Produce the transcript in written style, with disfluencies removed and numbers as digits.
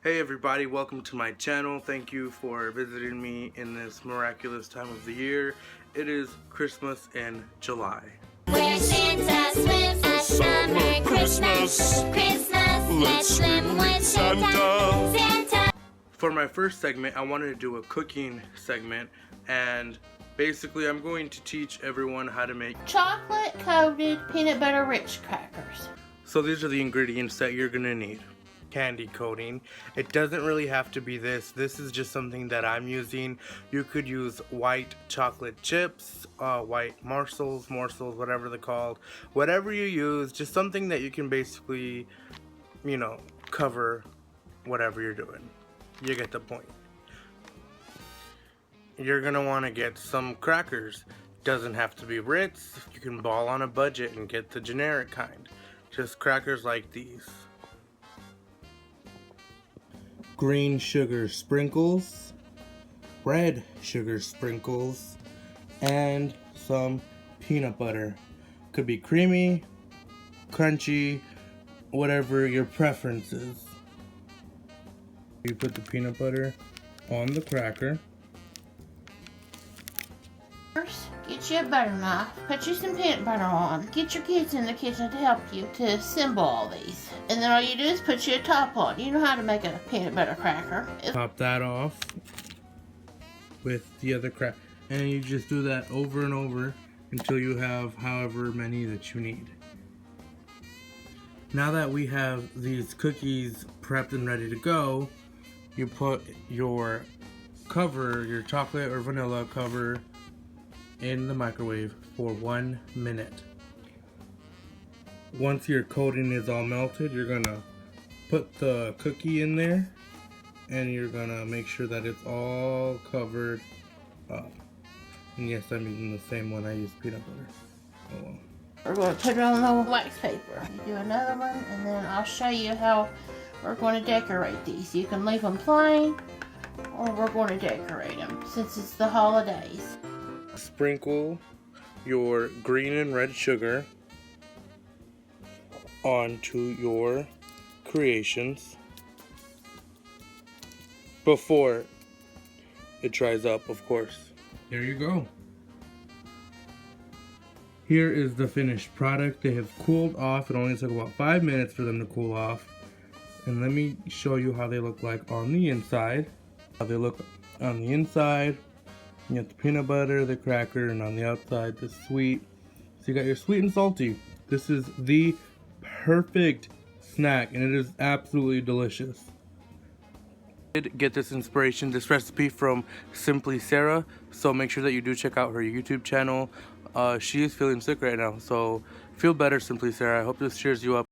Hey everybody, welcome to my channel. Thank you for visiting me in this miraculous time of the year. It is Christmas in July. Where Santa swims at summer Christmas. Let's swim with Santa. For my first segment, I wanted to do a cooking segment, and basically I'm going to teach everyone how to make chocolate coated peanut butter rich crackers. So these are the ingredients that you're gonna need. Candy coating. It doesn't really have to be this. This is just something that I'm using. You could use white chocolate chips, white morsels, whatever they're called. Whatever you use, just something that you can basically, cover whatever you're doing. You get the point. You're gonna want to get some crackers. Doesn't have to be Ritz. You can ball on a budget and get the generic kind. Just crackers like these. Green sugar sprinkles, red sugar sprinkles, and some peanut butter. Could be creamy, crunchy, whatever your preference is. You put the peanut butter on the cracker. First, get you a butter knife, put you some peanut butter on. Get your kids in the kitchen to help you to assemble all these. And then all you do is put you a top on. You know how to make a peanut butter cracker. Top that off with the other cracker. And you just do that over and over until you have however many that you need. Now that we have these cookies prepped and ready to go, you put your cover, your chocolate or vanilla cover, in the microwave for 1 minute. Once your coating is all melted, you're gonna put the cookie in there and you're gonna make sure that it's all covered up. And yes, I'm using the same one I used peanut butter. Oh well. We're going to put it on the wax paper. You do another one, and then I'll show you how we're going to decorate these. You can leave them plain, or we're going to decorate them since it's the holidays. Sprinkle your green and red sugar onto your creations before it dries up, of course. There you go. Here is the finished product. They have cooled off. It only took about 5 minutes for them to cool off. And let me show you how they look like on the inside. How they look on the inside. You got the peanut butter, the cracker, and on the outside the sweet. So you got your sweet and salty. This is the perfect snack, and it is absolutely delicious. I did get this recipe from Simply Sara, so make sure that you do check out her YouTube channel. She is feeling sick right now, so feel better, Simply Sara. I hope this cheers you up.